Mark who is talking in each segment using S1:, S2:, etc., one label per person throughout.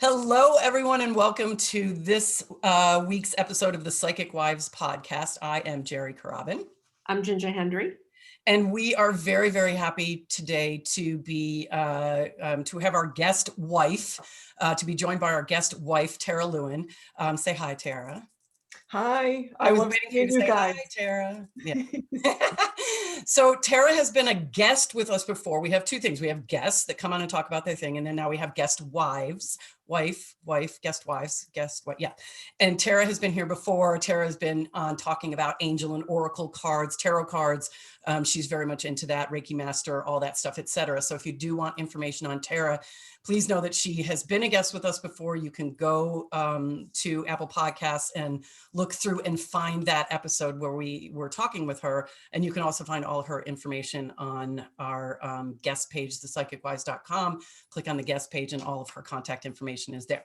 S1: Hello, everyone, and welcome to this week's episode of the Psychic Wives podcast. I am Jerry Carabin.
S2: I'm Ginger Hendry.
S1: And we are very, very happy today to be to have our guest wife, to be joined by our guest wife, Tara Lewin. Say hi, Tara.
S2: Hi.
S1: I was waiting for you to say hi, Tara. Yeah. So Tara has been a guest with us before. We have two things. We have guests that come on and talk about their thing. And then now we have guest wives, guest wives, yeah. And Tara has been here before. Tara has been on talking about angel and oracle cards, tarot cards. She's very much into that, Reiki master, all that stuff, etc. So if you do want information on Tara, please know that she has been a guest with us before. You can go to Apple Podcasts and look through and find that episode where we were talking with her. And you can also find all of her information on our guest page, thepsychicwise.com. Click on the guest page and all of her contact information is there.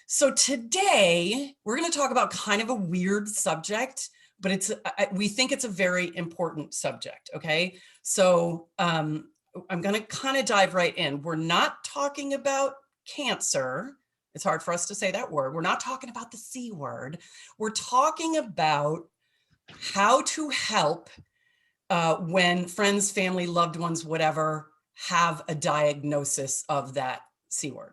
S1: So today we're going to talk about kind of a weird subject, but we think it's a very important subject. Okay. So I'm going to kind of dive right in. We're not talking about cancer. It's hard for us to say that word. We're not talking about the C word. We're talking about how to help when friends, family, loved ones, whatever, have a diagnosis of that C word.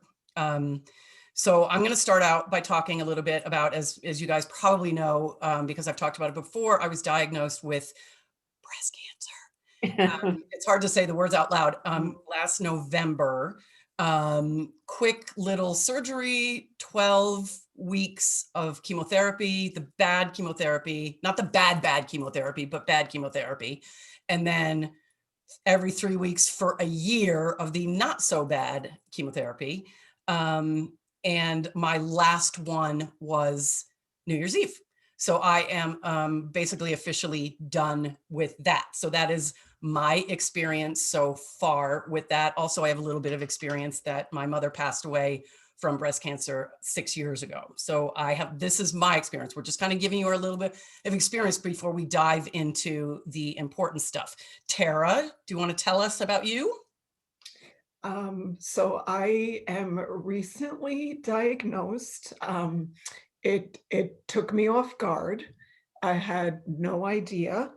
S1: So I'm going to start out by talking a little bit about, as you guys probably know, because I've talked about it before, I was diagnosed with breast cancer. It's hard to say the words out loud. Last November, quick little surgery, 12 weeks of chemotherapy, the bad chemotherapy, not the bad chemotherapy, but bad chemotherapy. And then every 3 weeks for a year of the not so bad chemotherapy. And my last one was New Year's Eve. So I am basically officially done with that. So that is my experience so far with that. Also, I have a little bit of experience that my mother passed away from breast cancer 6 years ago. So this is my experience. We're just kind of giving you a little bit of experience before we dive into the important stuff. Tara, do you want to tell us about you?
S3: So I am recently diagnosed. It took me off guard. I had no idea.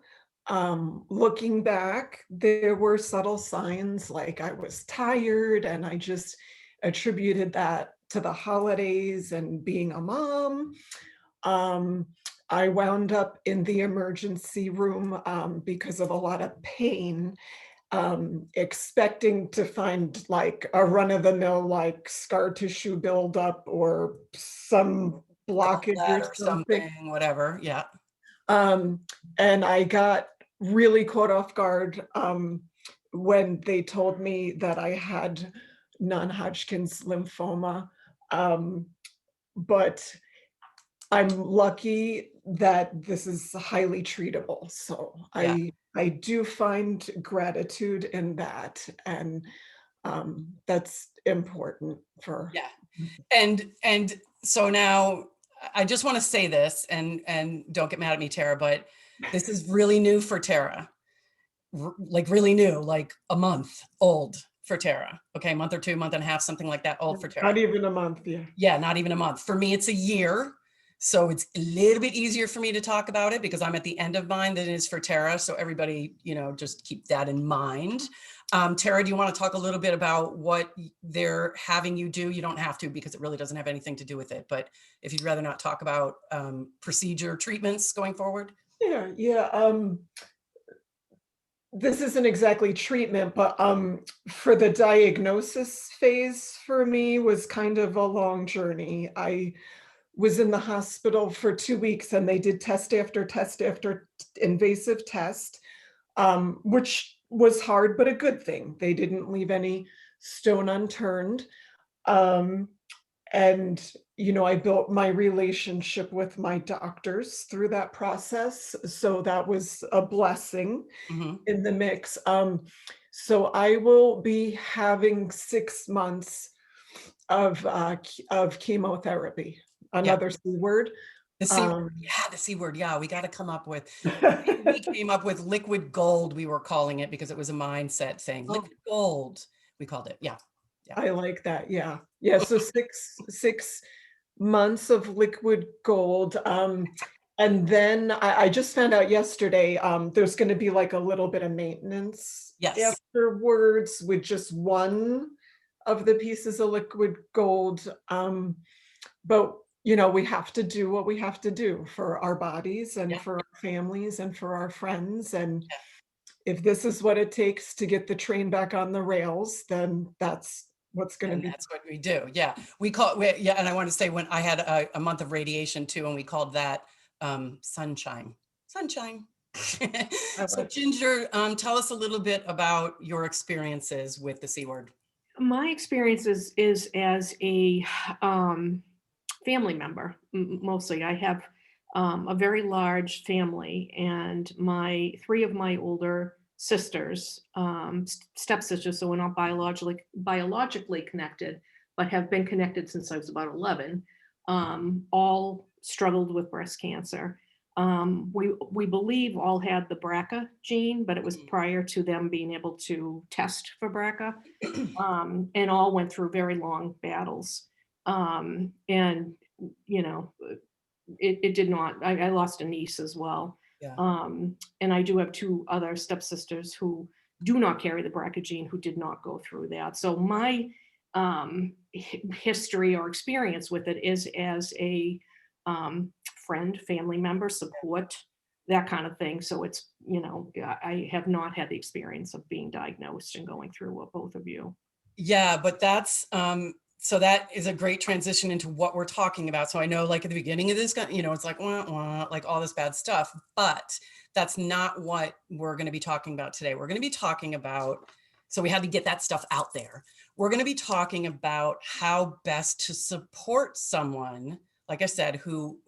S3: Looking back, there were subtle signs like I was tired, and I just attributed that to the holidays and being a mom. I wound up in the emergency room because of a lot of pain. Expecting to find like a run-of-the-mill like scar tissue buildup or some blockage or
S1: something, whatever. Yeah.
S3: And I got really caught off guard when they told me that I had non-Hodgkin's lymphoma. But I'm lucky that this is highly treatable. So
S1: yeah.
S3: I do find gratitude in that, and that's important for.
S1: Yeah. And so now I just want to say this, and don't get mad at me, Tara, but this is really new for Tara. Like really new, like a month old for Tara. Okay, month or two, month and a half, something like that, old for Tara.
S3: Not even a month, yeah.
S1: Yeah, not even a month. For me, it's a year. So it's a little bit easier for me to talk about it because I'm at the end of mine than it is for Tara. So everybody, just keep that in mind. Tara, do you want to talk a little bit about what they're having you do? You don't have to because it really doesn't have anything to do with it. But if you'd rather not talk about procedure treatments going forward.
S3: Yeah. This isn't exactly treatment, but for the diagnosis phase for me was kind of a long journey. I was in the hospital for 2 weeks and they did test after test after invasive test, which was hard, but a good thing. They didn't leave any stone unturned. And, I built my relationship with my doctors through that process. So that was a blessing in the mix. So I will be having 6 months of chemotherapy. Another C word.
S1: The C word. Yeah, the C word. Yeah, we got to come up with, we came up with liquid gold, we were calling it because it was a mindset thing. Liquid gold, we called it. Yeah.
S3: I like that, yeah. Yeah, so 6 months of liquid gold, and then I just found out yesterday, there's gonna be, like, a little bit of maintenance
S1: Yes.
S3: afterwards with just 1 of the pieces of liquid gold, but, we have to do what we have to do for our bodies and
S1: Yeah.
S3: for our families and for our friends, and
S1: Yeah.
S3: if this is what it takes to get the train back on the rails, then that's what's gonna
S1: And
S3: be.
S1: that's what we do. Yeah. Yeah. And I want to say when I had a month of radiation too, and we called that sunshine. Sunshine.
S3: I
S1: So
S3: like
S1: Ginger, tell us a little bit about your experiences with the C word.
S2: My experience is as a family member, mostly. I have a very large family, and my 3 of my older sisters, stepsisters, so we're not biologically connected, but have been connected since I was about 11. All struggled with breast cancer. We believe all had the BRCA gene, but it was prior to them being able to test for BRCA, and all went through very long battles. And you know, it did not. I lost a niece as well,
S1: Yeah.
S2: and I do have 2 other stepsisters who do not carry the BRCA gene who did not go through that. So my history or experience with it is as a friend, family member, support, that kind of thing. So it's, yeah, I have not had the experience of being diagnosed and going through what both of you.
S1: Yeah, but that's so that is a great transition into what we're talking about. So I know like at the beginning of this, it's like wah, wah, like all this bad stuff, but that's not what we're going to be talking about today. We're going to be talking about, so we had to get that stuff out there. We're going to be talking about how best to support someone, like I said, who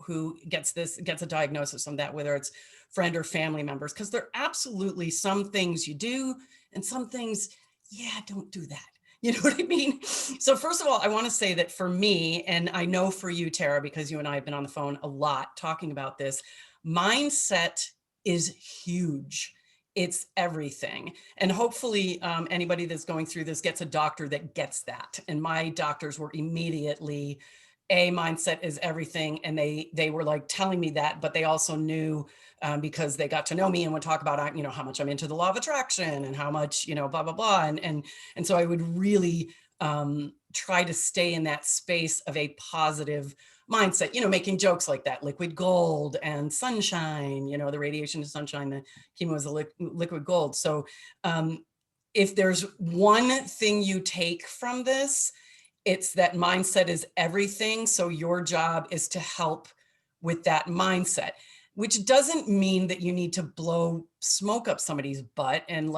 S1: gets a diagnosis on that, whether it's friend or family members, because there are absolutely some things you do and some things, yeah, don't do that. You know what I mean? So first of all, I want to say that for me, and I know for you, Tara, because you and I have been on the phone a lot talking about this, mindset is huge. It's everything. And hopefully anybody that's going through this gets a doctor that gets that. And my doctors were immediately, mindset is everything. And they were like telling me that, but they also knew because they got to know me and would talk about, how much I'm into the law of attraction and how much, blah, blah, blah. And so I would really try to stay in that space of a positive mindset, making jokes like that, liquid gold and sunshine, the radiation is sunshine, the chemo is the liquid gold. So if there's one thing you take from this, it's that mindset is everything. So your job is to help with that mindset, which doesn't mean that you need to blow smoke up somebody's butt and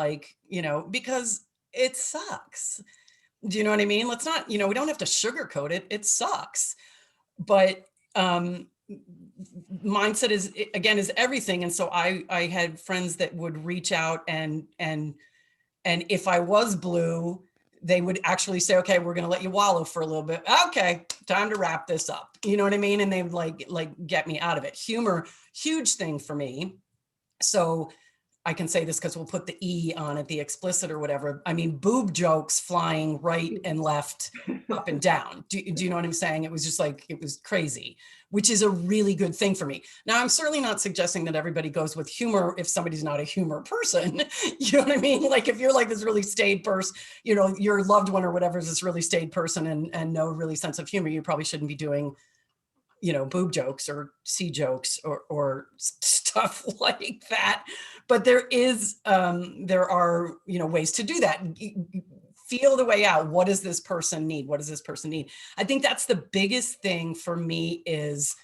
S1: because it sucks. Do you know what I mean? Let's not, we don't have to sugarcoat it. It sucks. But mindset is everything. And so I had friends that would reach out and if I was blue, they would actually say, okay, we're going to let you wallow for a little bit. Okay, time to wrap this up. You know what I mean? And they would like get me out of it. Humor, huge thing for me. So I can say this because we'll put the E on it, the explicit or whatever. I mean, boob jokes flying right and left, up and down. Do you know what I'm saying? It was just like, it was crazy, which is a really good thing for me. Now, I'm certainly not suggesting that everybody goes with humor if somebody's not a humor person. You know what I mean? Like if you're like this really staid person, your loved one or whatever is this really staid person and no really sense of humor, you probably shouldn't be doing boob jokes or C jokes or stuff like that. But there are, ways to do that. Feel the way out. What does this person need? What does this person need? I think that's the biggest thing for me is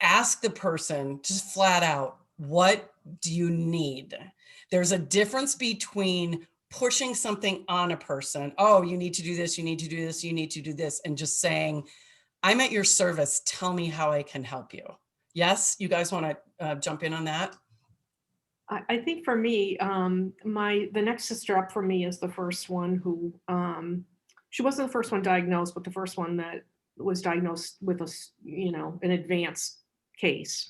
S1: ask the person just flat out, what do you need? There's a difference between pushing something on a person. Oh, you need to do this. You need to do this. You need to do this. And just saying, I'm at your service. Tell me how I can help you. Yes, you guys want to jump in on that?
S2: I think for me, the next sister up for me is the first one who, she wasn't the first one diagnosed, but the first one that was diagnosed with an advanced case.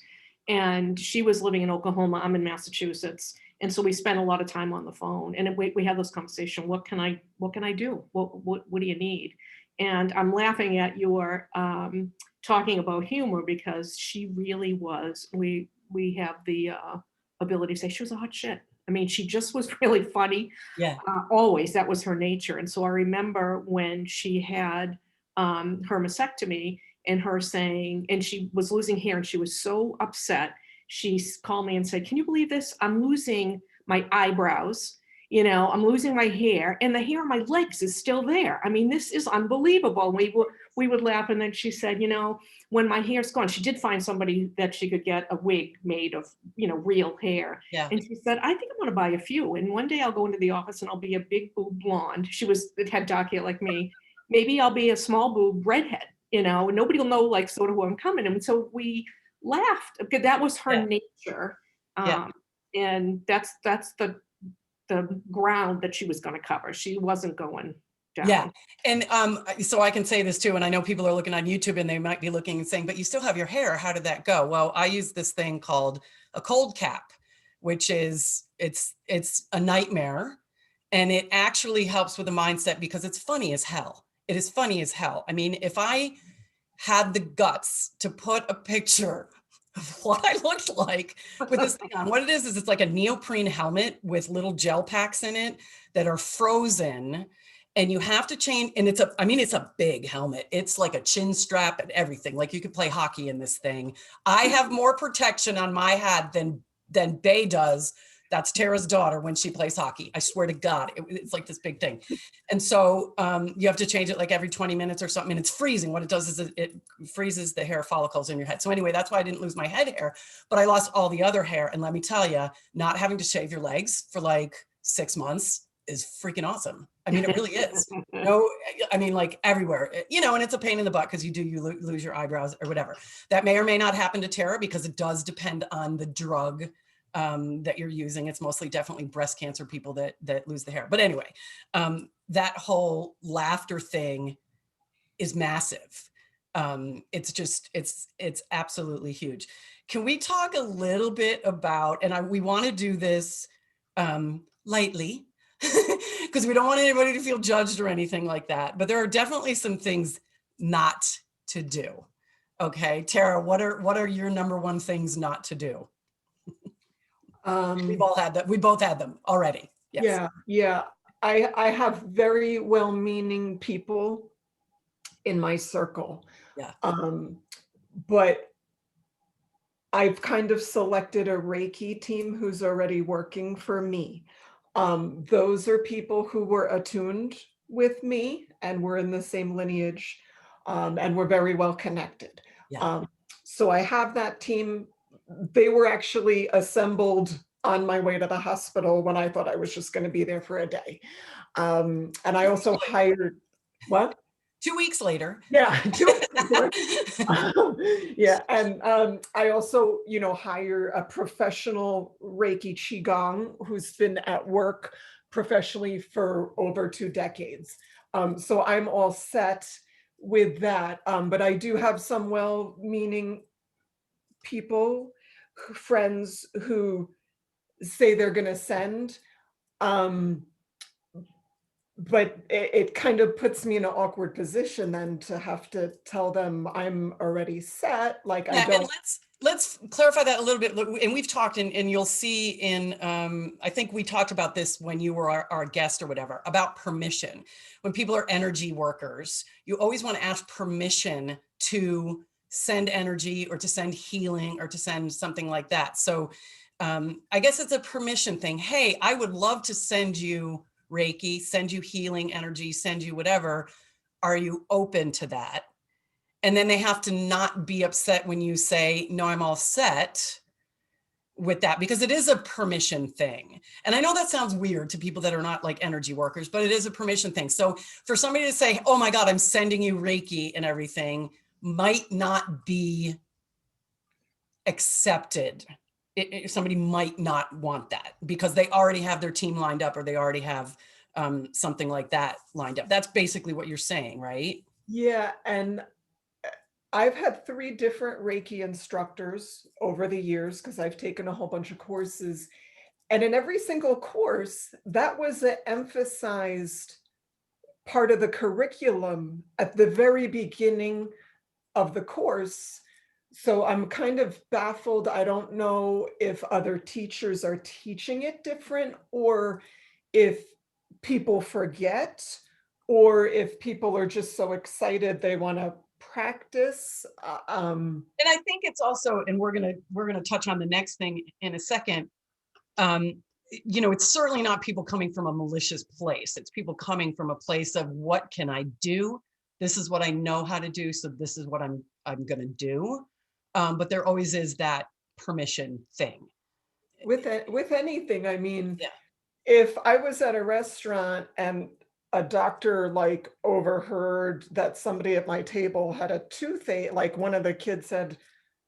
S2: And she was living in Oklahoma. I'm in Massachusetts. And so we spent a lot of time on the phone, and we had this conversation. What can I do? What do you need? And I'm laughing at your talking about humor, because she really was. We have the ability to say she was a hot shit. I mean, she just was really funny.
S1: Yeah.
S2: Always, that was her nature. And so I remember when she had her mastectomy, and her saying, and she was losing hair, and she was so upset. Called me and said, "Can you believe this? I'm losing my eyebrows. I'm losing my hair, and the hair on my legs is still there. I mean, this is unbelievable." We would laugh, and then she said, "When my hair's gone," she did find somebody that she could get a wig made of, real hair.
S1: Yeah.
S2: And she said, "I think I'm going to buy a few, and one day I'll go into the office and I'll be a big boob blonde." It had dark hair like me. "Maybe I'll be a small boob redhead. Nobody will know, like, sort of who I'm coming." And so we laughed, because that was her
S1: Yeah.
S2: nature.
S1: Yeah.
S2: And that's the ground that she was going to cover. She wasn't going down.
S1: Yeah. And so I can say this too, and I know people are looking on YouTube and they might be looking and saying, "But you still have your hair. How did that go?" Well, I use this thing called a cold cap, which is it's a nightmare. And it actually helps with the mindset, because it's funny as hell. It is funny as hell. I mean, if I had the guts to put a picture of what I looked like with this thing on, what it is it's like a neoprene helmet with little gel packs in it that are frozen, and you have to change. And it's a big helmet. It's like a chin strap and everything. Like, you could play hockey in this thing. I have more protection on my head than Bay does. That's Tara's daughter when she plays hockey. I swear to God, it's like this big thing. And so you have to change it like every 20 minutes or something. And it's freezing. What it does is it freezes the hair follicles in your head. So anyway, that's why I didn't lose my head hair, but I lost all the other hair. And let me tell you, not having to shave your legs for like 6 months is freaking awesome. I mean, it really is. No, I mean, like everywhere, and it's a pain in the butt, because you lose your eyebrows or whatever. That may or may not happen to Tara, because it does depend on the drug that you're using. It's mostly definitely breast cancer people that lose the hair. But anyway, that whole laughter thing is massive. It's absolutely huge. Can we talk a little bit about, and we want to do this lightly, because we don't want anybody to feel judged or anything like that, but there are definitely some things not to do. Okay, Tara, what are your number one things not to do? We've all had that. We both had them already. Yes.
S3: Yeah. I have very well-meaning people in my circle.
S1: Yeah.
S3: But I've kind of selected a Reiki team who's already working for me. Those are people who were attuned with me and were in the same lineage, and were very well connected.
S1: Yeah.
S3: So I have that team. They were actually assembled on my way to the hospital when I thought I was just going to be there for a day. And I also hired, what?
S1: 2 weeks later.
S3: Yeah. Yeah. And I also, hire a professional Reiki Qigong who's been at work professionally for over 2 decades. So I'm all set with that. But I do have some well-meaning people, friends who say they're going to send. But it kind of puts me in an awkward position then to have to tell them I'm already set. Like, I don't.
S1: And let's clarify that a little bit. And we've talked, and you'll see in, I think we talked about this when you were our guest or whatever, about permission. When people are energy workers, you always want to ask permission to send energy or to send healing or to send something like that. So I guess it's a permission thing. Hey, I would love to send you Reiki, send you healing energy, send you whatever. Are you open to that? And then they have to not be upset when you say, "No, I'm all set with that," because it is a permission thing. And I know that sounds weird to people that are not like energy workers, but it is a permission thing. So for somebody to say, "Oh my God, I'm sending you Reiki and everything," might not be accepted. Somebody might not want that because they already have their team lined up, or they already have something like that lined up. That's basically what you're saying, right?
S3: Yeah. And I've had 3 different Reiki instructors over the years, because I've taken a whole bunch of courses. And in every single course, that was an emphasized part of the curriculum at the very beginning of the course. So I'm kind of baffled. I don't know if other teachers are teaching it different, or if people forget, or if people are just so excited they want to practice.
S1: And I think it's also, and we're gonna touch on the next thing in a second. Um, it's certainly not people coming from a malicious place. It's people coming from a place of, what can I do? This is what I know how to do, so this is what I'm gonna do. But there always is that permission thing.
S3: With anything, I mean,
S1: Yeah.
S3: if I was at a restaurant and a doctor like overheard that somebody at my table had a toothache, like one of the kids said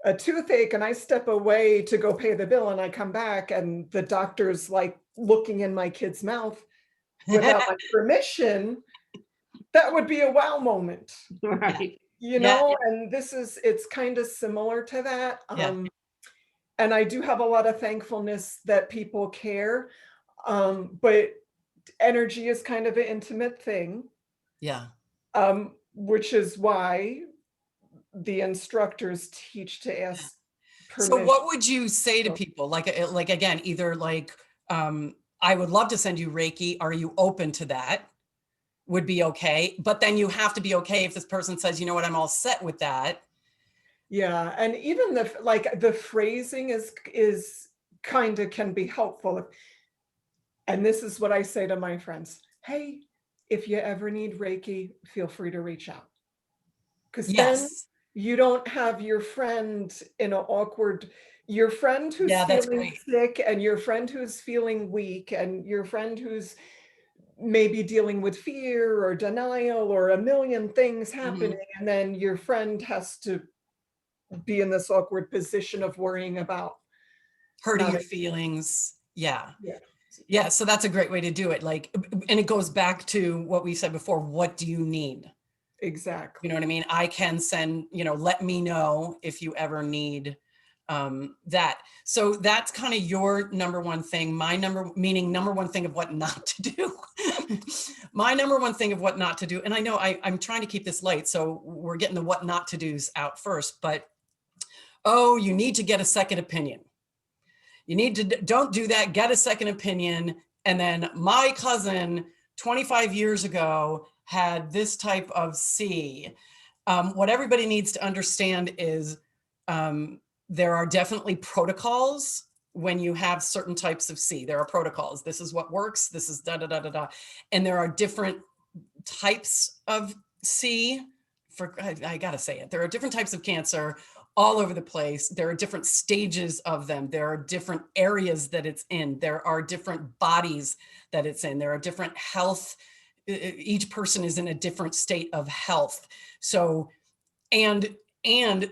S3: a toothache, and I step away to go pay the bill and I come back and the doctor's like looking in my kid's mouth without my permission, that would be a wow moment,
S2: Right.
S1: Yeah,
S3: and it's kind of similar to that.
S1: yeah,
S3: And I do have a lot of thankfulness that people care. But energy is kind of an intimate thing,
S1: yeah.
S3: which is why the instructors teach to ask
S1: So
S3: permission.
S1: what would you say to people? Like again, either like, I would love to send you Reiki. Are you open to that? Would be okay. But then you have to be okay if this person says, you know what, I'm all set with that.
S3: Yeah, and even the phrasing is kind of can be helpful. And this is what I say to my friends. Hey, if you ever need Reiki, feel free to reach out. Because then
S1: Yes.
S3: you don't have your friend in an awkward, your friend who's
S1: Yeah, that's
S3: feeling
S1: great.
S3: sick, and your friend who's feeling weak, and your friend who's maybe dealing with fear or denial or a million things
S1: Mhm.
S3: happening. And then your friend has to be in this awkward position of worrying about
S1: Hurting
S3: not,
S1: your feelings. Yeah.
S3: yeah,
S1: Yeah. So that's a great way to do it. Like, and it goes back to what we said before. What do you need? You know
S3: exactly.
S1: what I mean? I can send, let me know if you ever need that. So that's kind of your number one thing. My number one thing of what not to do. My number one thing of what not to do. And I know I'm trying to keep this light, so we're getting the what not to do's out first, but oh, you need to get a second opinion. You need to, don't do that, get a second opinion. And then my cousin 25 years ago had this type of C. What everybody needs to understand is there are definitely protocols when you have certain types of C. There are protocols. This is what works. This is da da da da da. And there are different types of C. I gotta say it. There are different types of cancer all over the place. There are different stages of them. There are different areas that it's in. There are different bodies that it's in. There are different health. Each person is in a different state of health. So, and the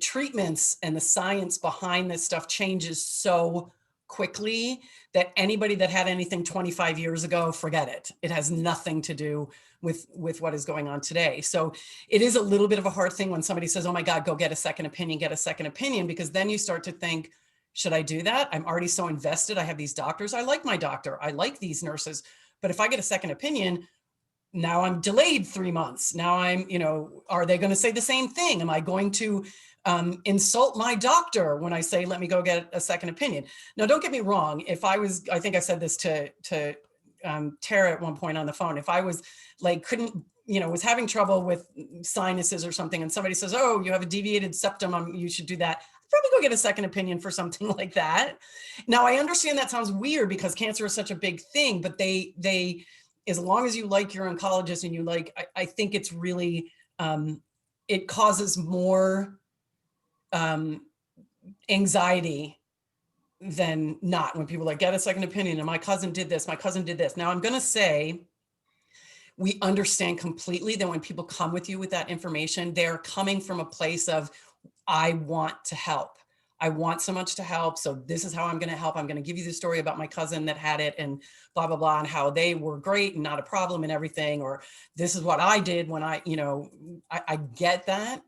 S1: treatments and the science behind this stuff changes so quickly that anybody that had anything 25 years ago, forget it. It has nothing to do with what is going on today. So it is a little bit of a hard thing when somebody says, oh my God, go get a second opinion, because then you start to think, should I do that? I'm already so invested. I have these doctors. I like my doctor. I like these nurses. But if I get a second opinion, now I'm delayed 3 months. Now are they going to say the same thing? Am I going to insult my doctor when I say, let me go get a second opinion? Now, don't get me wrong. I think I said this to Tara at one point on the phone. If I was like, was having trouble with sinuses or something, and somebody says, oh, you have a deviated septum, you should do that, I'd probably go get a second opinion for something like that. Now, I understand that sounds weird because cancer is such a big thing, but they as long as you like your oncologist and you like, I think it's really, it causes more anxiety than not when people like, get a second opinion. And my cousin did this, my cousin did this. Now I'm going to say, we understand completely that when people come with you with that information, they're coming from a place of, I want to help. I want so much to help. So this is how I'm going to help. I'm going to give you the story about my cousin that had it and blah, blah, blah, and how they were great and not a problem and everything. Or this is what I did when I get that.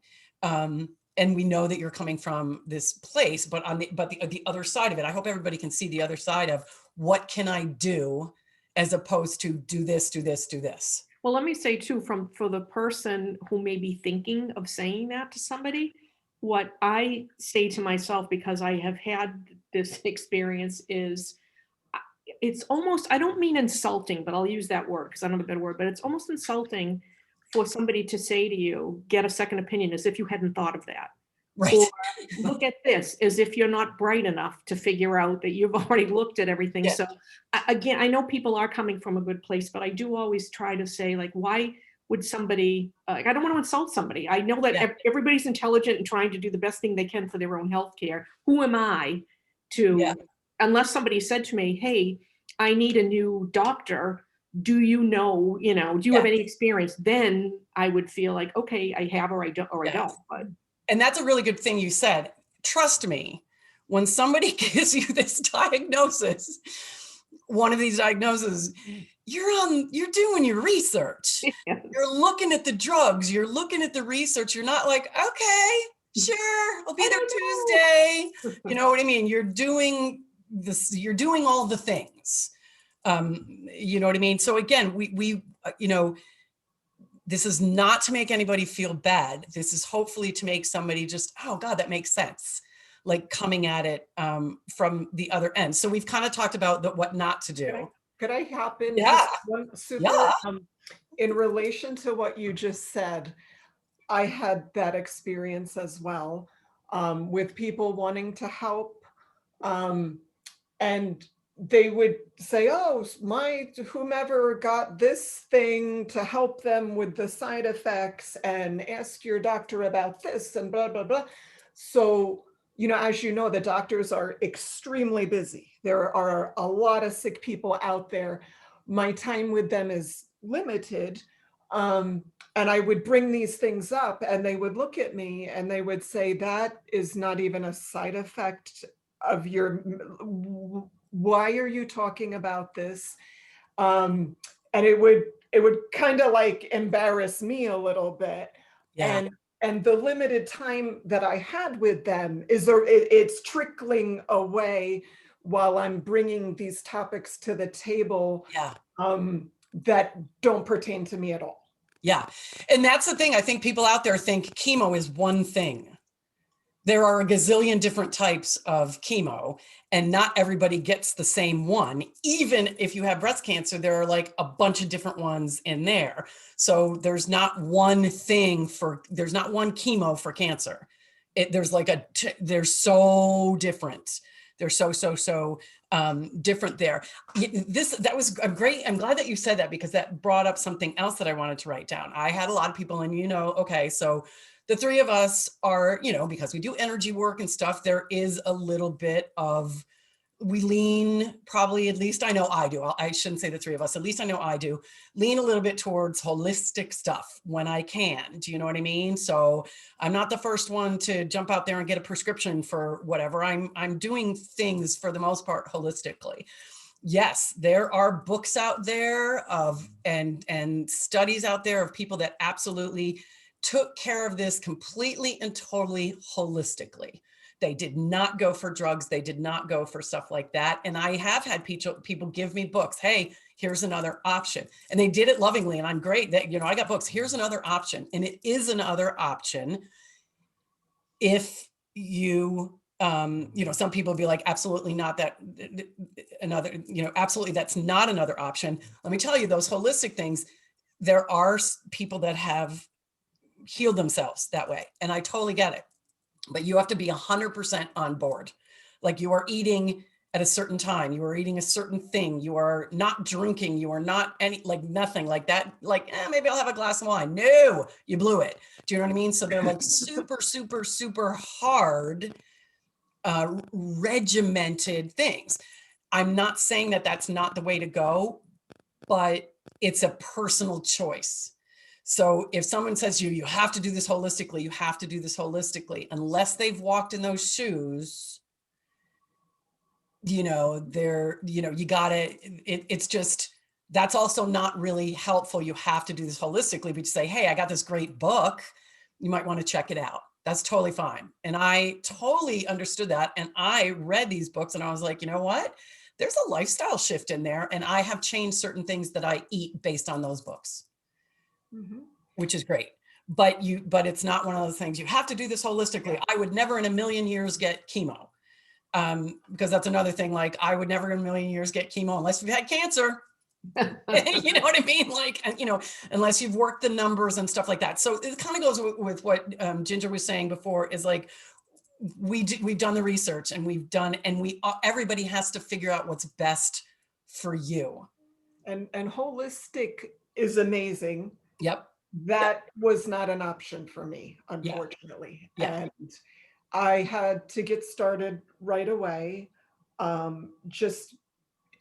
S1: and we know that you're coming from this place, but the other side of it, I hope everybody can see the other side of what can I do as opposed to do this, do this, do this.
S2: Well, let me say too, for the person who may be thinking of saying that to somebody, what I say to myself, because I have had this experience, is it's almost, I don't mean insulting, but I'll use that word because I don't have a better word, but it's almost insulting for somebody to say to you, get a second opinion, as if you hadn't thought of that.
S1: Right.
S2: Or look at this, as if you're not bright enough to figure out that you've already looked at everything.
S1: Yeah.
S2: So again, I know people are coming from a good place, but I do always try to say, like, why would somebody, like, I don't want to insult somebody. I know that
S1: Yeah.
S2: everybody's intelligent and trying to do the best thing they can for their own health care. Who am I
S1: Yeah.
S2: to, unless somebody said to me, hey, I need a new doctor. Do you know, do you have
S1: Yeah.
S2: any experience? Then I would feel like, okay, I have, or I don't, or I
S1: Yes.
S2: don't. But
S1: And that's a really good thing you said. Trust me, when somebody gives you this diagnosis, one of these diagnoses, you're doing your research.
S2: yes.
S1: You're looking at the drugs, you're looking at the research. You're not like, okay, sure, I'll be
S2: I
S1: there
S2: don't
S1: Tuesday.
S2: know.
S1: You know what I mean? You're doing this, you're doing all the things. You know what I mean? So again, we this is not to make anybody feel bad. This is hopefully to make somebody just, oh God, that makes sense. Like coming at it from the other end. So we've kind of talked about what not to do.
S3: Could I hop in
S1: Yeah,
S3: just one
S1: yeah,
S3: super, in relation to what you just said, I had that experience as well, with people wanting to help. And they would say, oh, my whomever got this thing to help them with the side effects, and ask your doctor about this and blah, blah, blah. So, as you know, the doctors are extremely busy. There are a lot of sick people out there. My time with them is limited. And I would bring these things up and they would look at me and they would say, that is not even a side effect of your, why are you talking about this? And it would kind of like embarrass me a little bit.
S1: yeah,
S3: And the limited time that I had with them it's trickling away while I'm bringing these topics to the table,
S1: yeah.
S3: that don't pertain to me at all.
S1: Yeah. And that's the thing. I think people out there think chemo is one thing. There are a gazillion different types of chemo, and not everybody gets the same one. Even if you have breast cancer, there are like a bunch of different ones in there. So there's not one there's not one chemo for cancer. They're so different. They're so different there. That was great. I'm glad that you said that, because that brought up something else that I wanted to write down. I had a lot of people, and okay, so the three of us are, because we do energy work and stuff, there is a little bit of, we lean, probably, at least I know I do. I shouldn't say the three of us, at least I know I do, lean a little bit towards holistic stuff when I can. Do you know what I mean? So I'm not the first one to jump out there and get a prescription for whatever. I'm doing things for the most part holistically. Yes, there are books out there and studies out there of people that absolutely took care of this completely and totally holistically. They did not go for drugs. They did not go for stuff like that. And I have had people give me books. Hey, here's another option. And they did it lovingly. And I'm great that, I got books. Here's another option. And it is another option if you, some people be like, absolutely not that another, absolutely that's not another option. Let me tell you, those holistic things, there are people that have healed themselves that way. And I totally get it. But you have to be 100% on board. Like, you are eating at a certain time, you are eating a certain thing, you are not drinking, you are not nothing like that. Like, maybe I'll have a glass of wine. No, you blew it. Do you know what I mean? So they're like super, super, super hard, regimented things. I'm not saying that that's not the way to go, but it's a personal choice. So if someone says to you, you have to do this holistically, you have to do this holistically, unless they've walked in those shoes, you gotta, it's just, that's also not really helpful. You have to do this holistically, but you say, hey, I got this great book, you might want to check it out. That's totally fine. And I totally understood that. And I read these books and I was like, you know what? There's a lifestyle shift in there. And I have changed certain things that I eat based on those books,
S3: Mhm.
S1: which is great. But it's not one of those things. You have to do this holistically. I would never in a million years get chemo. Because that's another thing. Like I would never in a million years get chemo unless you've had cancer. You know what I mean? Like, you know, unless you've worked the numbers and stuff like that. So it kind of goes with what Ginger was saying before, is like, we've done the research and everybody has to figure out what's best for you.
S3: And holistic is amazing.
S1: Yep.
S3: That was not an option for me,
S1: Yeah.
S3: unfortunately.
S1: Yeah.
S3: And I had to get started right away. Just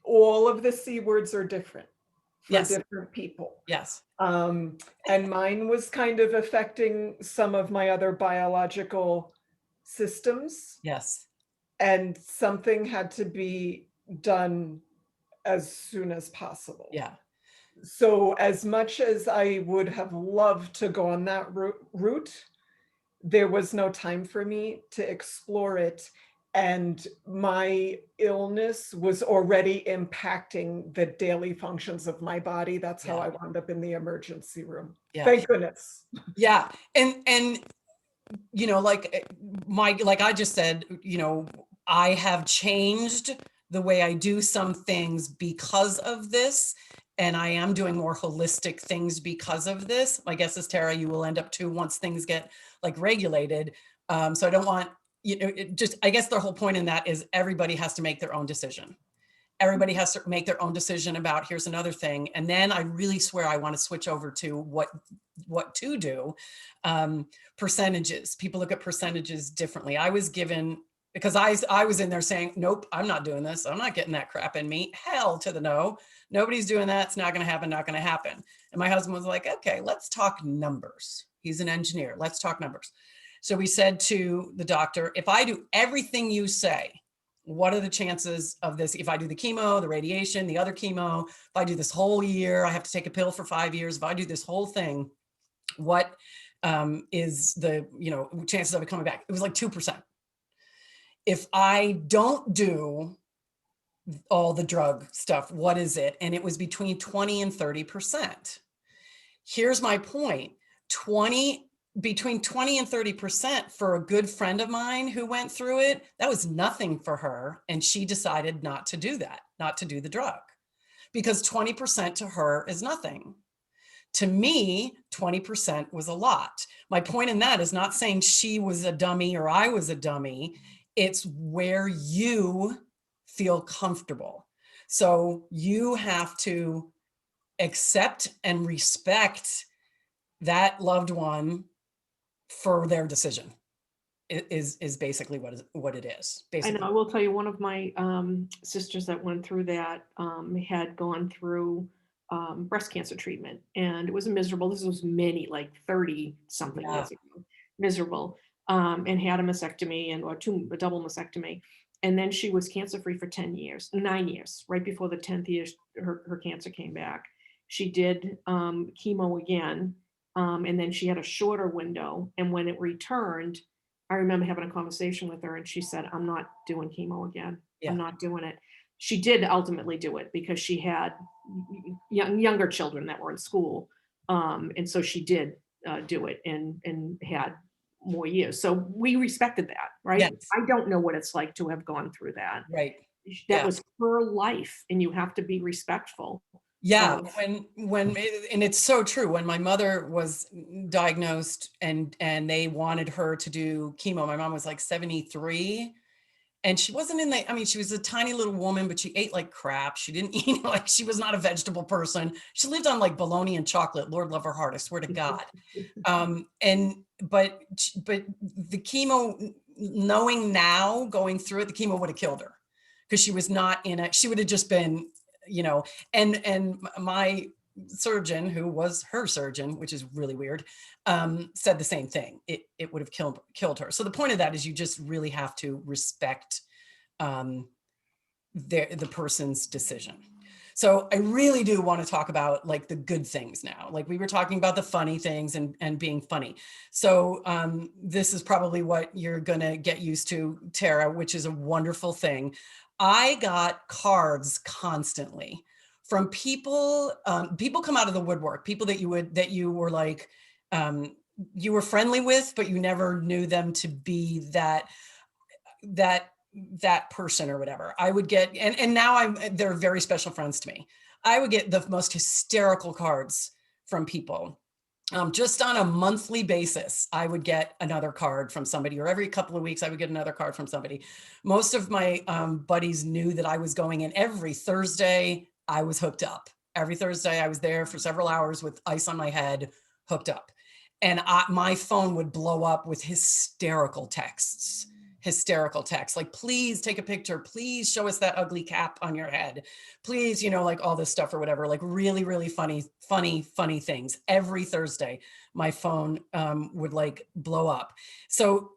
S3: all of the C words are different for
S1: Yes.
S3: different people.
S1: Yes.
S3: And mine was kind of affecting some of my other biological systems,
S1: Yes.
S3: and something had to be done as soon as possible.
S1: Yeah.
S3: So, as much as I would have loved to go on that route, there was no time for me to explore it. And my illness was already impacting the daily functions of my body. That's how
S1: Yeah.
S3: I wound up in the emergency room.
S1: Yeah.
S3: Thank goodness.
S1: Yeah. And you know, like I just said, you know, I have changed the way I do some things because of this. And I am doing more holistic things because of this. My guess is, Tara, you will end up too once things get like regulated. So I don't want, you know, I guess the whole point in that is everybody has to make their own decision. Everybody has to make their own decision about, here's another thing. And then I really swear I want to switch over to what to do. Percentages. People look at percentages differently. I was given, because I was in there saying, nope, I'm not doing this. I'm not getting that crap in me. Hell to the no. Nobody's doing that. It's not going to happen. Not going to happen. And my husband was like, okay, let's talk numbers. He's an engineer. Let's talk numbers. So we said to the doctor, if I do everything you say, what are the chances of this? If I do the chemo, the radiation, the other chemo, if I do this whole year, I have to take a pill for 5 years. If I do this whole thing, what is the, you know, chances of it coming back? It was like 2%. If I don't do all the drug stuff, what is it? And it was between 20 and 30%. Here's my point. Between 20 and 30% for a good friend of mine who went through it, that was nothing for her. And she decided not to do that, not to do the drug, because 20% to her is nothing. To me, 20% was a lot. My point in that is not saying she was a dummy or I was a dummy. It's where you feel comfortable. So you have to accept and respect that loved one for their decision. Is basically what it is.
S2: I
S1: Basically.
S2: know. I will tell you, one of my sisters that went through that had gone through breast cancer treatment, and it was miserable. This was many, like 30 something
S1: Yeah.
S2: years ago, miserable, and had a mastectomy or a double mastectomy. And then she was cancer free for 9 years. Right before the 10th year, her cancer came back. She did chemo again, and then she had a shorter window. And when it returned, I remember having a conversation with her and she said, I'm not doing chemo again.
S1: Yeah.
S2: I'm not doing it. She did ultimately do it because she had younger children that were in school. And so she did do it and had more years. So we respected that, right?
S1: Yes.
S2: I don't know what it's like to have gone through that.
S1: Right.
S2: That
S1: Yeah.
S2: was her life, and you have to be respectful.
S1: Yeah, and it's so true. When my mother was diagnosed and they wanted her to do chemo, my mom was like 73, and she wasn't I mean, she was a tiny little woman, but she ate like crap. She didn't eat, like, she was not a vegetable person. She lived on like bologna and chocolate. Lord love her heart, I swear to God. But the chemo, knowing now, going through it, the chemo would have killed her, because she was not in it. She would have just been, you know, and my surgeon, who was her surgeon, which is really weird, said the same thing. It would have killed her. So the point of that is you just really have to respect the person's decision. So I really do want to talk about like the good things now. Like we were talking about the funny things and being funny. So this is probably what you're going to get used to, Tara, which is a wonderful thing. I got cards constantly from people. People come out of the woodwork, people that you were like, you were friendly with, but you never knew them to be that person or whatever. I would get, and now they're very special friends to me. I would get the most hysterical cards from people. Just on a monthly basis, I would get another card from somebody, or every couple of weeks, I would get another card from somebody. Most of my buddies knew that I was going in every Thursday. I was hooked up. Every Thursday, I was there for several hours with ice on my head, hooked up. And my phone would blow up with hysterical texts. Like, please take a picture, please show us that ugly cap on your head, please, like all this stuff or whatever, like really, really funny things. Every Thursday my phone would like blow up. So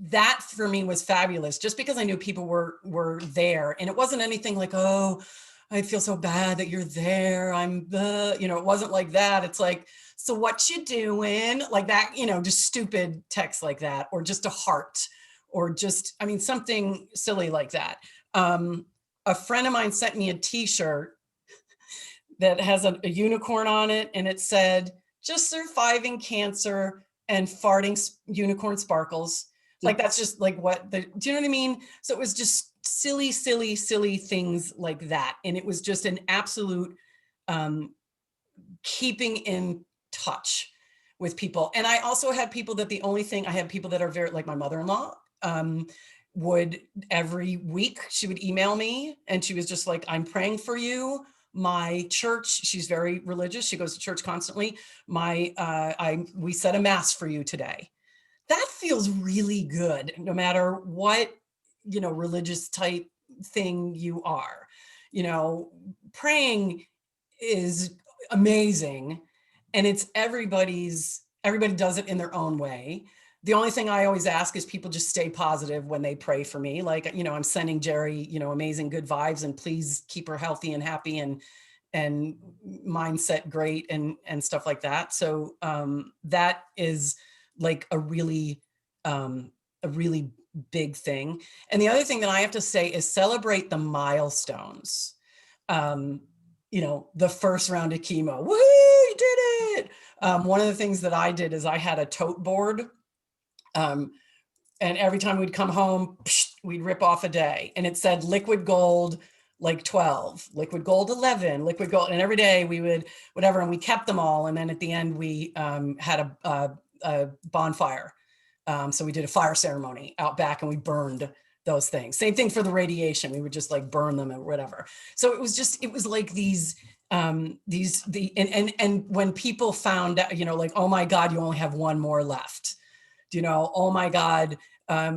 S1: that for me was fabulous, just because I knew people were there, and it wasn't anything like, oh, I feel so bad that you're there, it wasn't like that. It's like, so what you doing, like that, just stupid text like that, or just a heart, or just, something silly like that. A friend of mine sent me a t-shirt that has a unicorn on it, and it said, just surviving cancer and farting unicorn sparkles. Like, that's just like do you know what I mean? So it was just silly things like that. And it was just an absolute keeping in touch with people. And I also had people that I had people that are very, like my mother-in-law, would every week, she would email me and she was just like, I'm praying for you. My church, she's very religious, she goes to church constantly. We said a mass for you today. That feels really good, no matter what, religious type thing you are. Praying is amazing, and everybody does it in their own way. The only thing I always ask is people just stay positive when they pray for me. Like, I'm sending Jerry, amazing good vibes, and please keep her healthy and happy and mindset great and stuff like that. So that is like a really big thing. And the other thing that I have to say is celebrate the milestones. The first round of chemo, woo, you did it. One of the things that I did is I had a tote board. And every time we'd come home, we'd rip off a day, and it said liquid gold, like 12, liquid gold 11, liquid gold. And every day we would, whatever, and we kept them all. And then at the end, we had a bonfire. So we did a fire ceremony out back, and we burned those things. Same thing for the radiation. We would just like burn them or whatever. So it was like and when people found out, like, oh my God, you only have one more left. Oh my God,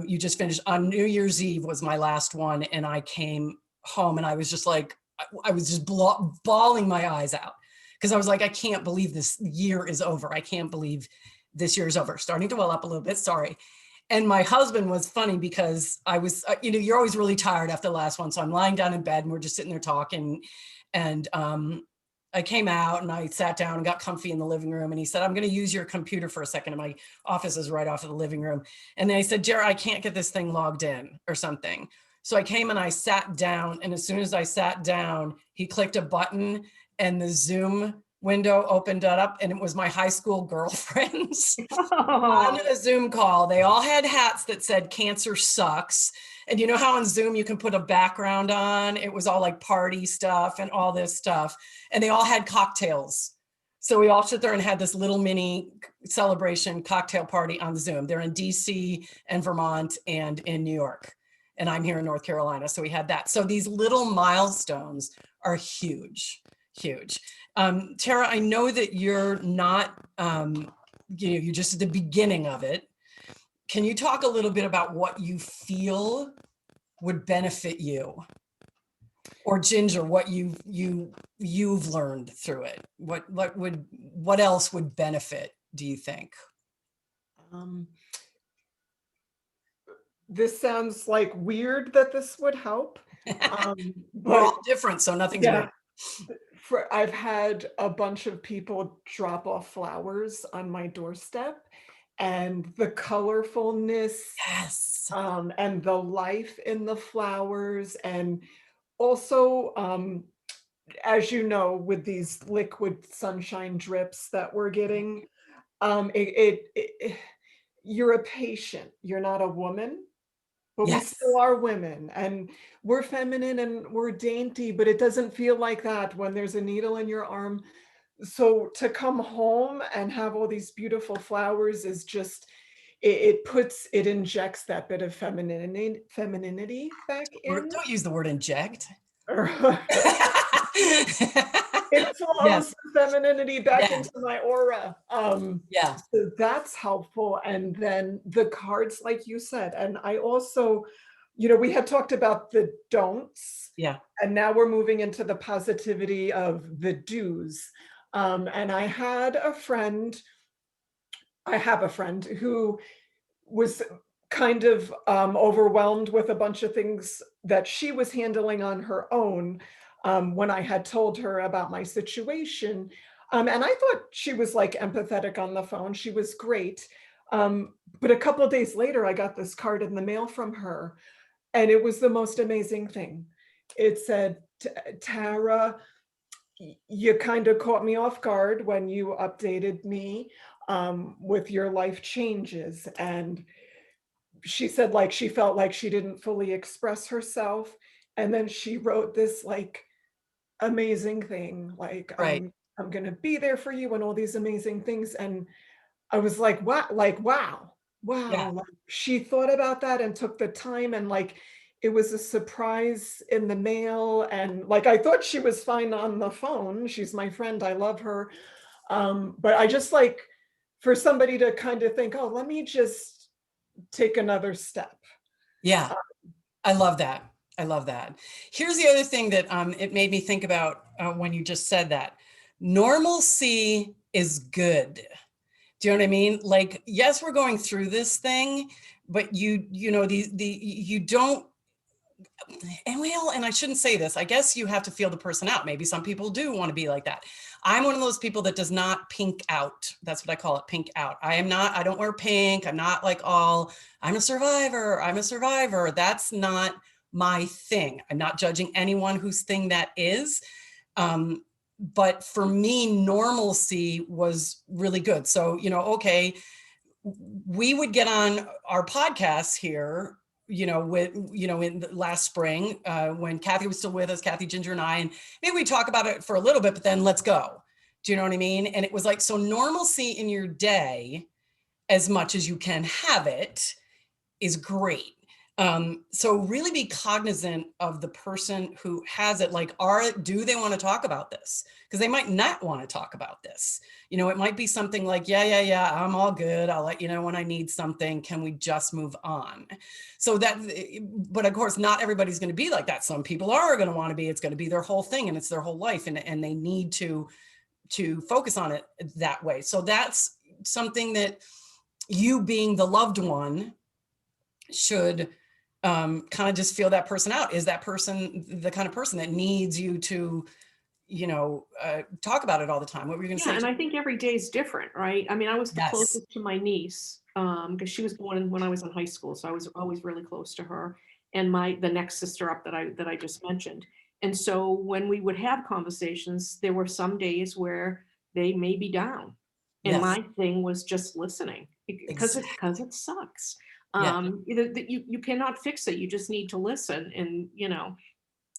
S1: you just finished on New Year's Eve was my last one. And I came home and I was just like, I was just bawling my eyes out, because I was like, I can't believe this year is over. I can't believe this year is over. Starting to well up a little bit, sorry. And my husband was funny, because I was, you're always really tired after the last one. So I'm lying down in bed and we're just sitting there talking. And I came out and I sat down and got comfy in the living room. And he said, I'm going to use your computer for a second. And my office is right off of the living room. And then I said, Jerry, I can't get this thing logged in or something. So I came and I sat down. And as soon as I sat down, he clicked a button and the Zoom window opened up, and it was my high school girlfriends on a Zoom call. They all had hats that said cancer sucks. And you know how on Zoom you can put a background on? It was all like party stuff and all this stuff. And they all had cocktails. So we all sit there and had this little mini celebration cocktail party on Zoom. They're in DC and Vermont and in New York. And I'm here in North Carolina. So we had that. So these little milestones are huge, huge. Tara, I know that you're not, you're just at the beginning of it. Can you talk a little bit about what you feel would benefit you, or Ginger, what you've learned through it? What else would benefit, do you think?
S3: This sounds like weird that this would help.
S1: We're all different, so nothing's weird.
S3: I've had a bunch of people drop off flowers on my doorstep, and the colorfulness,
S1: Yes.
S3: and the life in the flowers, and also, as you know, with these liquid sunshine drips that we're getting, you're a patient, you're not a woman, but we still
S1: Yes.
S3: are women, and we're feminine and we're dainty, but it doesn't feel like that when there's a needle in your arm. So to come home and have all these beautiful flowers is just it injects that bit of femininity back
S1: Or
S3: in.
S1: don't use the word inject.
S3: It flows
S1: Yes.
S3: the femininity back
S1: Yeah.
S3: into my aura.
S1: Yeah.
S3: So that's helpful. And then the cards, like you said, and I also, we had talked about the don'ts,
S1: Yeah.
S3: and now we're moving into the positivity of the do's. And I have a friend who was kind of overwhelmed with a bunch of things that she was handling on her own when I had told her about my situation. And I thought she was like empathetic on the phone. She was great. But a couple of days later, I got this card in the mail from her, and it was the most amazing thing. It said, Tara, you kind of caught me off guard when you updated me with your life changes. And she said, like, she felt like she didn't fully express herself. And then she wrote this like amazing thing, like,
S1: Right.
S3: I'm gonna be there for you and all these amazing things. And I was like, what, like, wow,
S1: Yeah.
S3: wow. Like, she thought about that and took the time, and like it was a surprise in the mail. And like I thought she was fine on the phone. She's my friend. I love her. But I just like for somebody to kind of think, oh, let me just take another step.
S1: Yeah. I love that. I love that. Here's the other thing that it made me think about when you just said that. Normalcy is good. Do you know what I mean? Like, yes, we're going through this thing, but you don't, and well, and I shouldn't say this. I guess you have to feel the person out. Maybe some people do want to be like that. I'm one of those people that does not pink out. That's what I call it, pink out. I don't wear pink. I'm not like all, I'm a survivor. I'm a survivor. That's not my thing. I'm not judging anyone whose thing that is. But for me, normalcy was really good. So, okay, we would get on our podcasts here, in the last spring, when Kathy was still with us, Kathy, Ginger, and I, and maybe we talk about it for a little bit, but then let's go. Do you know what I mean? And it was like, so normalcy in your day, as much as you can have it, is great. So really be cognizant of the person who has it. Like, do they want to talk about this? Because they might not want to talk about this. It might be something like, yeah, I'm all good. I'll let you know when I need something. Can we just move on? But of course, not everybody's going to be like that. Some people are going to want to be. It's going to be their whole thing, and it's their whole life, and they need to focus on it that way. So that's something that you, being the loved one, should kind of just feel that person out. Is that person the kind of person that needs you to, talk about it all the time? What were you going to
S2: Yeah,
S1: say?
S2: and I think every day is different, right? I mean, I was the
S1: Yes.
S2: closest to my niece, because she was born when I was in high school, so I was always really close to her, and the next sister up that I just mentioned. And so when we would have conversations, there were some days where they may be down, and
S1: Yes.
S2: my thing was just listening because
S1: Exactly.
S2: it sucks.
S1: Yeah.
S2: You cannot fix it. You just need to listen,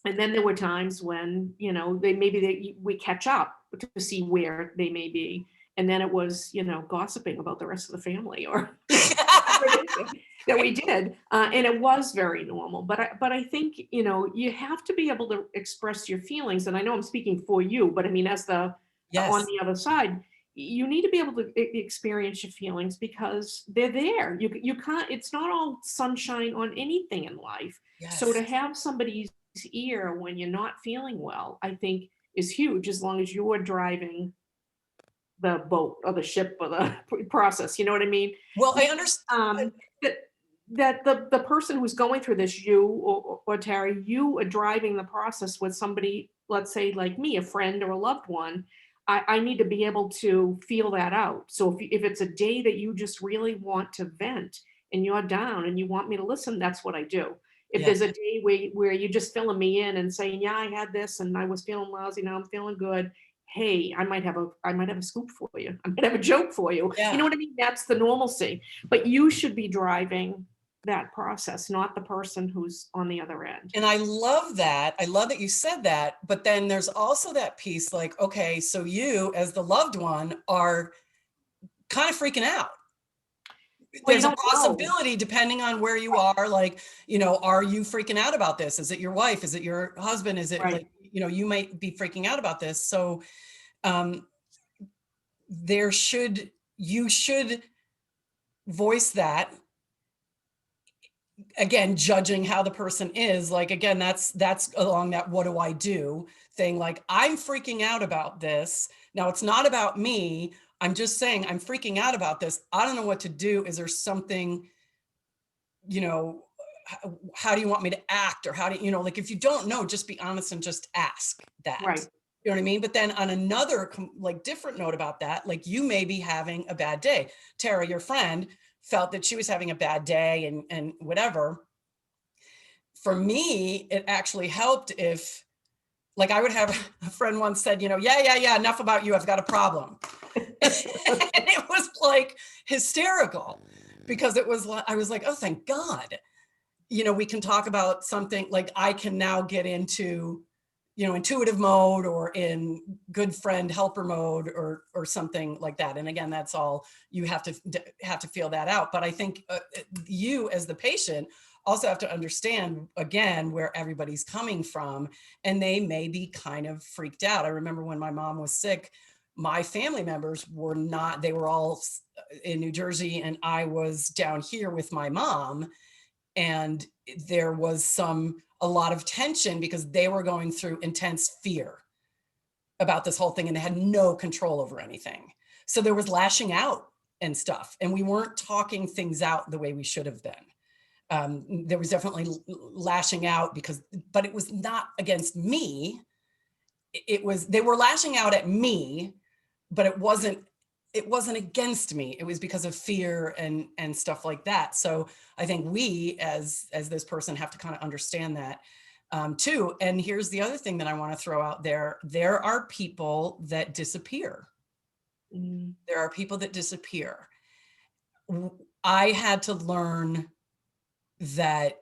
S2: and then there were times when, we catch up to see where they may be. And then it was, gossiping about the rest of the family or whatever it is that we did. And it was very normal. But I think, you have to be able to express your feelings. And I know I'm speaking for you, but I mean, as on
S1: Yes.
S2: the other side, you need to be able to experience your feelings because they're there. You can't, it's not all sunshine on anything in life. So to
S1: Yes.
S2: have somebody's ear when you're not feeling well, I think is huge as long as you're driving the boat or the ship or the process. You know what I mean?
S1: Well, I
S2: Because,
S1: understand.
S2: that, that the person who's going through this, you or Tara, you are driving the process with somebody, let's say like me, a friend or a loved one. I need to be able to feel that out. So if it's a day that you just really want to vent and you're down and you want me to listen, that's what I do. If
S1: Yeah.
S2: there's a day where you're just filling me in and saying, yeah, I had this and I was feeling lousy, now I'm feeling good. Hey, I might have a scoop for you. I might have a joke for you. You
S1: Yeah.
S2: know what I mean? That's the normalcy. But you should be driving that process, not the person who's on the other end.
S1: And I love that. I love that you said that. But then there's also that piece like, okay, so you as the loved one are kind of freaking out.
S2: Well, you
S1: There's a
S2: don't know.
S1: possibility depending on where you are, like, you know, are you freaking out about this? Is it your wife? Is it your husband? Is it
S2: Right.
S1: like, you know, you might be freaking out about this. So um, you should voice that, again, judging how the person is, like, again, that's along that what do I do thing, like, I'm freaking out about this. Now it's not about me. I'm just saying I'm freaking out about this. I don't know what to do. Is there something, you know, how do you want me to act? Or how do you know, like, if you don't know, just be honest and just ask that.
S2: Right.
S1: You know what I mean? But then on another like different note about that, like, you may be having a bad day. Tara, your friend, felt that she was having a bad day and whatever. For me, it actually helped if, like, I would have a friend once said, you know, yeah, enough about you, I've got a problem. And it was like hysterical, because it was like, I was like, oh, thank God, you know, we can talk about something, like, I can now get into, you know, intuitive mode or in good friend helper mode or something like that. And again, that's all you have to feel that out. But I think you as the patient also have to understand, again, where everybody's coming from, and they may be kind of freaked out. I remember when my mom was sick, my family members were not, they were all in New Jersey and I was down here with my mom. And there was a lot of tension because they were going through intense fear about this whole thing and they had no control over anything. So there was lashing out and stuff, and we weren't talking things out the way we should have been. There was definitely lashing out but it was not against me. They were lashing out at me, but it wasn't against me. It was because of fear and stuff like that. So I think we as this person have to kind of understand that too. And here's the other thing that I want to throw out there. There are people that disappear.
S2: Mm.
S1: There are people that disappear. I had to learn that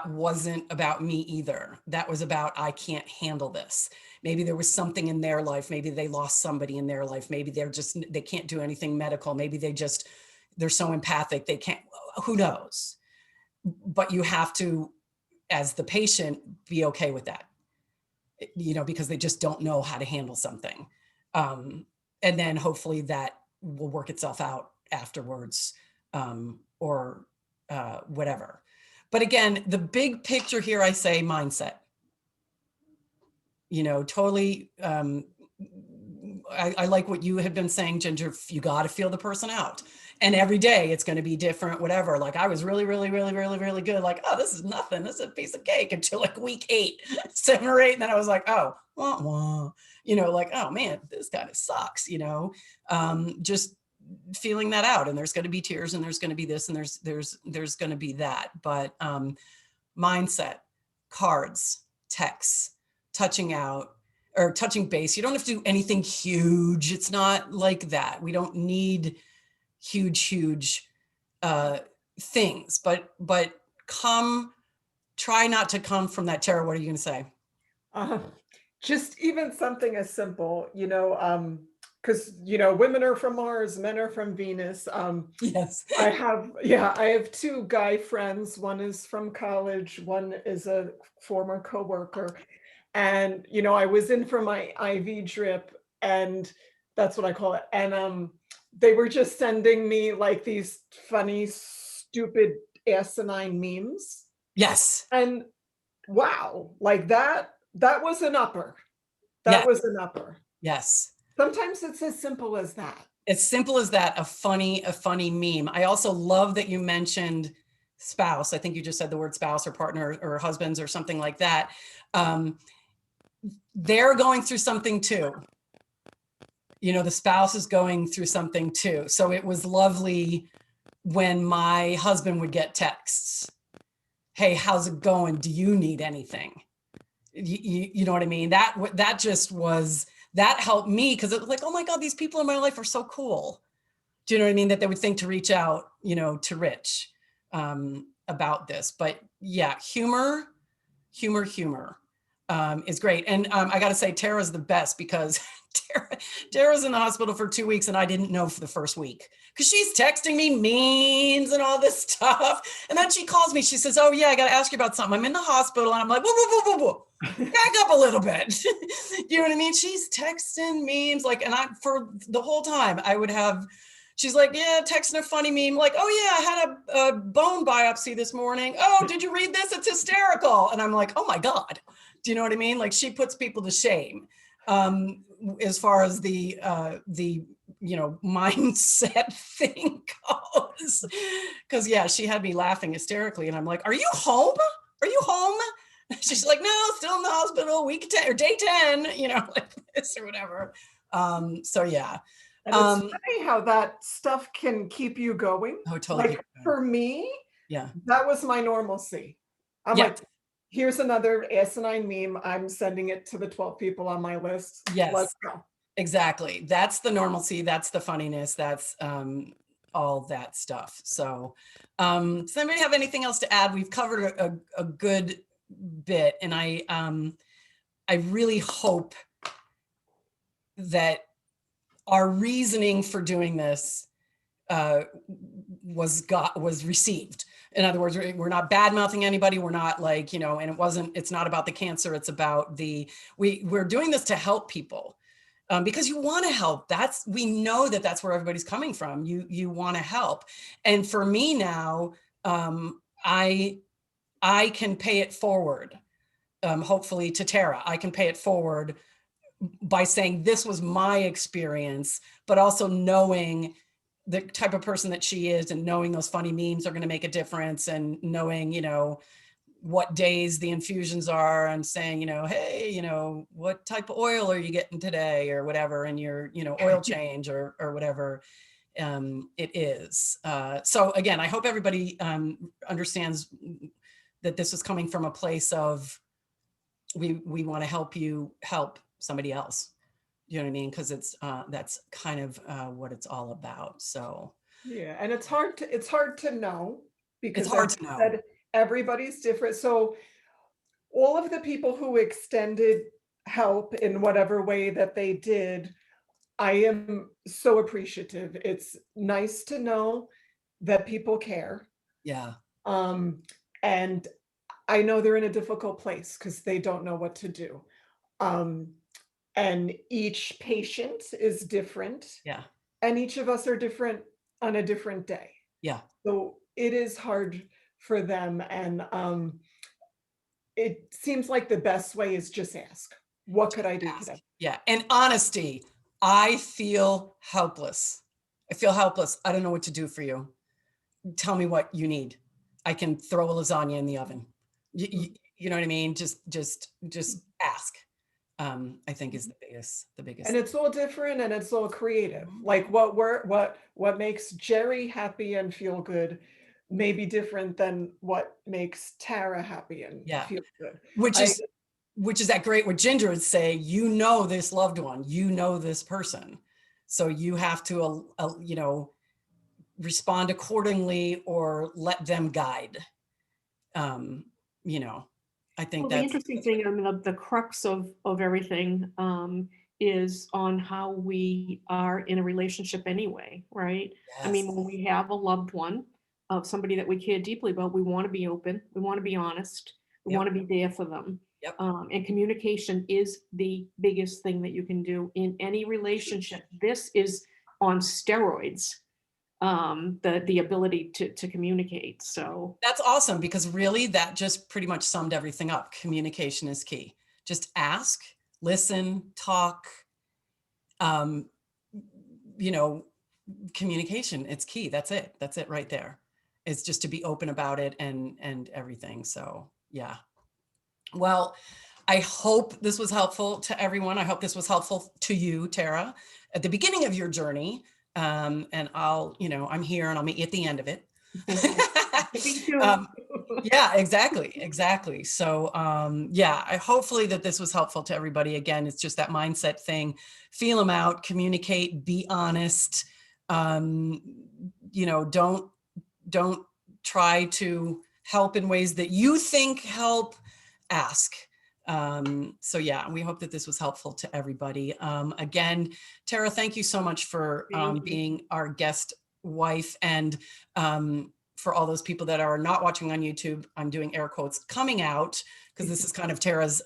S1: wasn't about me either. That was about, I can't handle this. Maybe there was something in their life. Maybe they lost somebody in their life. Maybe they can't do anything medical. Maybe they're so empathic. They can't, who knows? But you have to, as the patient, be okay with that, you know, because they just don't know how to handle something. And then hopefully that will work itself out afterwards, or whatever. But again, the big picture here, I say mindset. You know, totally. I like what you had been saying, Ginger. You got to feel the person out. And every day it's going to be different, whatever. Like, I was really, really, really, really, really good. Like, oh, this is nothing. This is a piece of cake, until like week 8, 7 or 8. And then I was like, oh, wah, wah. You know, like, oh man, this kind of sucks, you know, just feeling that out. And there's going to be tears, and there's going to be this, and there's going to be that. But mindset, cards, texts, touching out, or touching base. You don't have to do anything huge. It's not like that. We don't need huge things, but try not to come from that. Tara, what are you going to say?
S3: Just even something as simple, you know, because, you know, women are from Mars, men are from Venus.
S1: Yes.
S3: I have 2 guy friends. One is from college, one is a former coworker. And, you know, I was in for my IV drip, and that's what I call it. And they were just sending me like these funny, stupid, asinine memes.
S1: Yes.
S3: And wow, like that was an upper. That
S1: Yes.
S3: was an upper.
S1: Yes.
S3: Sometimes it's as simple as that.
S1: As simple as that, a funny meme. I also love that you mentioned spouse, I think you just said the word spouse or partner or husbands or something like that, they're going through something too. The spouse is going through something too. So it was lovely when my husband would get texts. Hey, how's it going? Do you need anything? You know what I mean? That just was, that helped me, because it was like, oh my God, these people in my life are so cool. Do you know what I mean? That they would think to reach out, to Rich about this. But yeah, humor is great. And I got to say, Tara's the best, because Tara's in the hospital for 2 weeks and I didn't know for the first week, because she's texting me memes and all this stuff. And then she calls me, she says, oh yeah, I got to ask you about something. I'm in the hospital. And I'm like, whoa, whoa, whoa, whoa, whoa. Back up a little bit. You know what I mean? She's texting memes and for the whole time I would have, she's like, yeah, texting a funny meme. Like, oh yeah, I had a bone biopsy this morning. Oh, did you read this? It's hysterical. And I'm like, oh my God. Do you know what I mean? Like, she puts people to shame as far as the mindset thing goes. Because yeah, she had me laughing hysterically. And I'm like, are you home? Are you home? She's like, no, still in the hospital, week 10 or day 10, like this or whatever. So yeah.
S3: And it's funny how that stuff can keep you going.
S1: Oh, totally.
S3: Like for me,
S1: yeah,
S3: that was my normalcy. I'm like, here's another asinine meme. I'm sending it to the 12 people on my list.
S1: Yes,
S3: let's go.
S1: Exactly. That's the normalcy. That's the funniness. That's all that stuff. So does anybody have anything else to add? We've covered a good bit, and I really hope that our reasoning for doing this was received. In other words, we're not bad mouthing anybody. We're not like, and it's not about the cancer. It's about we're doing this to help people because you want to help. We know that's where everybody's coming from. You want to help. And for me now, I can pay it forward. Hopefully to Tara, I can pay it forward by saying this was my experience, but also knowing the type of person that she is, and knowing those funny memes are going to make a difference, and knowing, what days the infusions are, and saying, hey, what type of oil are you getting today, or whatever, and your, oil change or whatever it is. So again, I hope everybody understands that this is coming from a place of, we want to help you help somebody else. You know what I mean? Because that's kind of what it's all about. So
S3: yeah, and it's hard to know, because
S1: it's hard to know.
S3: Everybody's different. So all of the people who extended help in whatever way that they did, I am so appreciative. It's nice to know that people care.
S1: Yeah.
S3: And I know they're in a difficult place because they don't know what to do. And each patient is different.
S1: Yeah.
S3: And each of us are different on a different day.
S1: Yeah.
S3: So it is hard for them. And it seems like the best way is just ask, what could I do today?
S1: Yeah. And honesty. I feel helpless. I don't know what to do for you. Tell me what you need. I can throw a lasagna in the oven. You know what I mean? Just ask. I think is the biggest.
S3: And it's all different, and it's all creative. Like what makes Jerry happy and feel good may be different than what makes Tara happy and feel good.
S1: Which is that great what Ginger would say, this loved one, this person. So you have to, respond accordingly or let them guide. I think
S2: the interesting thing, I mean, the crux of everything is on how we are in a relationship anyway, right? Yes. I mean, when we have a loved one, of somebody that we care deeply about, we want to be open, we want to be honest, we want to be there for them.
S1: Yep.
S2: And communication is the biggest thing that you can do in any relationship. This is on steroids. The ability to communicate. So
S1: that's awesome, because really that just pretty much summed everything up. Communication is key. Just ask, listen, talk, communication, it's key. That's it right there. is just to be open about it and everything. So yeah. Well, I hope this was helpful to everyone. I hope this was helpful to you, Tara, at the beginning of your journey. And I'm here and I'll meet you at the end of it.
S2: Me too.
S1: Yeah, exactly. So, hopefully that this was helpful to everybody. Again, it's just that mindset thing. Feel them out, communicate, be honest. Don't try to help in ways that you think help. Ask. So yeah, we hope that this was helpful to everybody. Again, Tara, thank you so much for being our guest wife, and for all those people that are not watching on YouTube, I'm doing air quotes, coming out, because this is kind of Tara's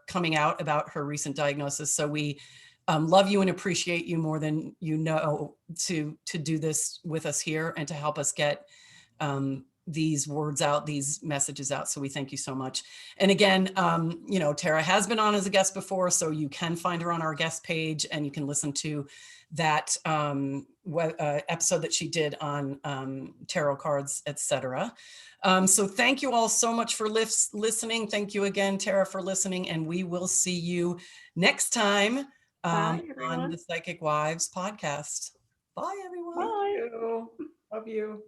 S1: coming out about her recent diagnosis. So we love you and appreciate you more than you know to do this with us here and to help us get these words out, these messages out. So we thank you so much. And again, Tara has been on as a guest before, so you can find her on our guest page and you can listen to that episode that she did on tarot cards, etc. So thank you all so much for listening. Thank you again, Tara, for listening, and we will see you next time on the Psychic Wives podcast. Bye, everyone.
S2: Bye.
S3: Thank you. Love you.